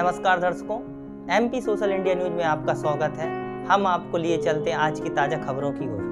नमस्कार दर्शकों, MP social India news में आपका स्वागत है। हम आपको लिए चलते हैं आज की ताजा खबरों की ओर।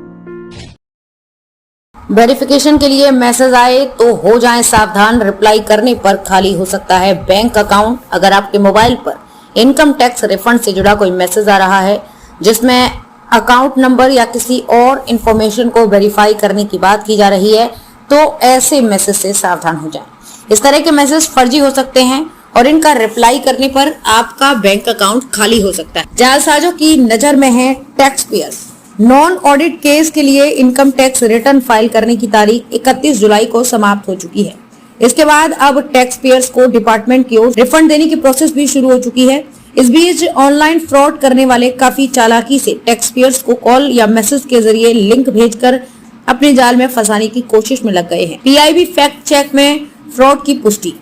वेरिफिकेशन के लिए मैसेज आए तो हो जाएं सावधान। रिप्लाई करने पर खाली हो सकता है बैंक अकाउंट। अगर आपके मोबाइल पर इनकम टैक्स रिफंड से जुड़ा कोई मैसेज आ रहा है जिसमें अकाउंट नंबर या किसी और इंफॉर्मेशन को वेरीफाई करने की बात की जा रही है तो ऐसे मैसेज से सावधान हो जाएं। इस तरह के मैसेज फर्जी हो सकते हैं और इनका रिप्लाई करने पर आपका बैंक अकाउंट खाली हो सकता है। जालसाजों की नजर में है tax payers. Non audit case के लिए इनकम टैक्स रिटर्न फाइल करने की तारीख 31 जुलाई को समाप्त हो चुकी है। इसके बाद अब टैक्स पेयर्स को डिपार्टमेंट की ओर रिफंड देने की प्रोसेस भी शुरू हो चुकी है। इस बीच ऑनलाइन फ्रॉड करने वाले काफी चालाकी से टैक्स पेयर्स को कॉल या मैसेज के जरिए लिंक भेजकर अपने जाल में फंसाने की कोशिश में लग गए हैं। पीआईबी फैक्ट चेक में फ्रॉड की पुष्टि।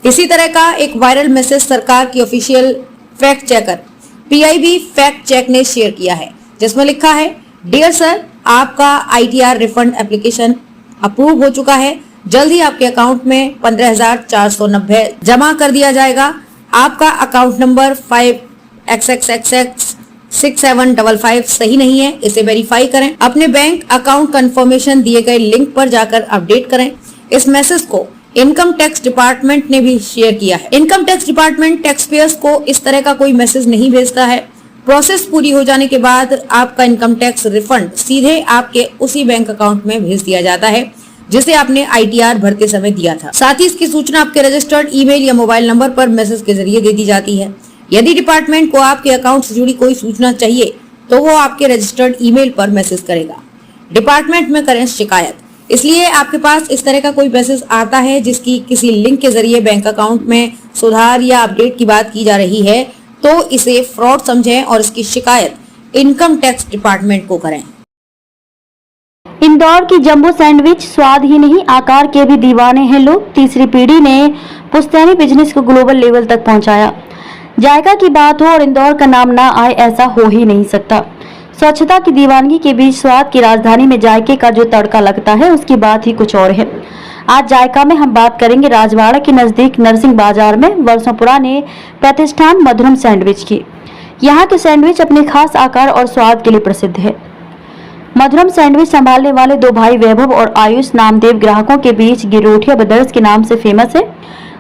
इसी तरह का एक वायरल मैसेज सरकार की official fact checker PIB fact check ने शेयर किया है, जिसमें लिखा है, डियर सर, आपका आईटीआर रिफंड एप्लीकेशन अप्रूव हो चुका है। जल्द ही आपके अकाउंट में 15,490 जमा कर दिया जाएगा। आपका अकाउंट नंबर 5XXXX6755 सही नहीं है, इसे वेरीफाई करें। अपने बैंक अकाउंट कंफर्मेशन दिए गए लिंक पर जाकर अपडेट करें। इस मैसेज को इनकम टैक्स डिपार्टमेंट ने भी शेयर किया है। Income tax department tax payers को इस तरह का कोई मैसेज नहीं भेजता है। प्रोसेस पूरी हो जाने के बाद आपका इनकम टैक्स रिफंड सीधे आपके उसी बैंक अकाउंट में भेज दिया जाता है जिसे आपने आईटीआर भरते समय दिया था। साथ ही इसकी सूचना आपके रजिस्टर्ड ईमेल या मोबाइल नंबर पर मैसेज के जरिए दे दी जाती है। यदि डिपार्टमेंट को आपके अकाउंट से जुड़ी कोई सूचना चाहिए तो वो आपके रजिस्टर्ड ईमेल पर मैसेज करेगा। डिपार्टमेंट में करें शिकायत। इसलिए आपके पास इस तरह का कोई मैसेज आता है जिसकी किसी लिंक के जरिए बैंक अकाउंट में सुधार या अपडेट की बात की जा रही है तो इसे फ्रॉड समझें और इसकी शिकायत इनकम टैक्स डिपार्टमेंट को करें। इंदौर की जंबो सैंडविच स्वाद ही नहीं, आकार के भी दीवाने हैं लोग। तीसरी पीढ़ी ने पुश्तैनी बिजनेस को ग्लोबल लेवल तक पहुंचाया। जायका की बात हो और इंदौर का नाम ना आए, ऐसा हो ही नहीं सकता। स्वच्छता की दीवानगी के बीच स्वाद की राजधानी में जायके का जो तड़का लगता है उसकी बात ही कुछ और है। आज जायका में हम बात करेंगे राजवाड़ा के नजदीक नरसिंह बाजार में वर्षों पुराने प्रतिष्ठान मधुरम सैंडविच की। यहाँ के सैंडविच अपने खास आकार और स्वाद के लिए प्रसिद्ध है। मधुरम सैंडविच संभालने वाले दो भाई वैभव और आयुष नामदेव ग्राहकों के बीच गिरोठिया ब्रदर्स के नाम से फेमस है।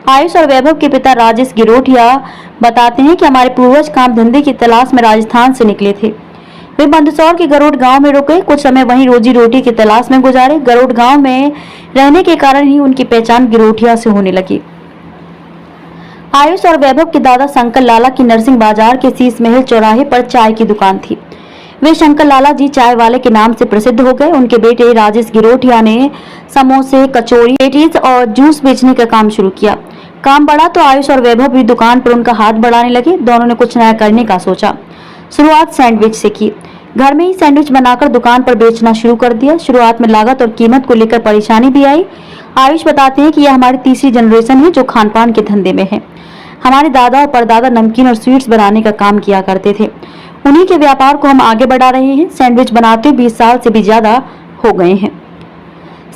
आयुष और वैभव के पिता राजेश गिरोठिया बताते हैं कि हमारे पूर्वज काम धंधे की तलाश में राजस्थान से निकले थे। वे मंदसौर के गरुड़ गांव में रुके, कुछ समय वहीं रोजी रोटी की तलाश में गुजारे। गरुड़ गांव में रहने के कारण ही उनकी पहचान गिरोठिया से होने लगी। आयुष और वैभव के दादा शंकर लाला की नरसिंह बाजार के शीश महल चौराहे पर चाय की दुकान थी। वे शंकर लाला जी चाय वाले के नाम से प्रसिद्ध हो गए। उनके बेटे राजेश गिरोठिया ने समोसे, कचौरी, पेटीज और जूस बेचने का काम शुरू किया। काम बढ़ा तो आयुष और वैभव भी दुकान पर उनका हाथ बढ़ाने लगे। दोनों ने कुछ नया करने का सोचा। शुरुआत सैंडविच से की। घर में ही सैंडविच बनाकर दुकान पर बेचना शुरू कर दिया। शुरुआत में लागत और कीमत को लेकर परेशानी भी आई। आयुष बताते हैं कि यह हमारी तीसरी जनरेशन है जो खान पान के धंधे में है। हमारे दादा और परदादा नमकीन और स्वीट्स बनाने का काम किया करते थे। उन्हीं के व्यापार को हम आगे बढ़ा रहे हैं। सैंडविच बनाते 20 साल से भी ज्यादा हो गए हैं।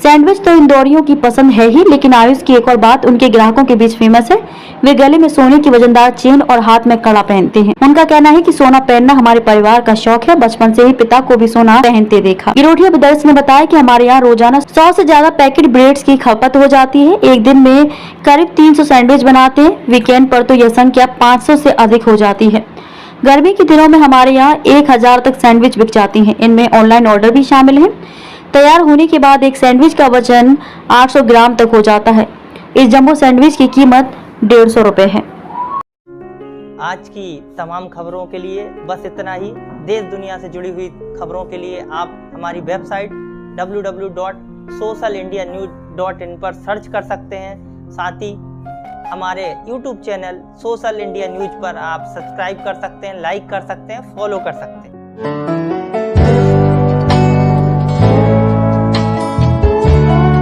सैंडविच तो इंदौरियों की पसंद है ही, लेकिन आयुष की एक और बात उनके ग्राहकों के बीच फेमस है। वे गले में सोने की वजनदार चेन और हाथ में कड़ा पहनते हैं। उनका कहना है कि सोना पहनना हमारे परिवार का शौक है। बचपन से ही पिता को भी सोना पहनते देखा। गिरोठिया ब्रदर्स ने बताया कि हमारे यहाँ रोजाना 100 से ज्यादा पैकेट ब्रेड्स की खपत हो जाती है। एक दिन में करीब 300 सैंडविच बनाते हैं। वीकेंड पर तो यह संख्या 500 से अधिक हो जाती है। गर्मी के दिनों में हमारे यहाँ 1000 तक सैंडविच बिक जाती है। इनमें ऑनलाइन ऑर्डर भी शामिल है। तैयार होने के बाद एक सैंडविच का वजन 800 ग्राम तक हो जाता है। इस जंबो सैंडविच की कीमत 150 रुपए है। आज की तमाम खबरों के लिए बस इतना ही। देश दुनिया से जुड़ी हुई खबरों के लिए आप हमारी वेबसाइट www.socialindianews.in पर सर्च कर सकते हैं। साथ ही हमारे YouTube channel social India news पर आप सब्सक्राइब कर सकते हैं, लाइक कर सकते हैं, फॉलो कर सकते हैं।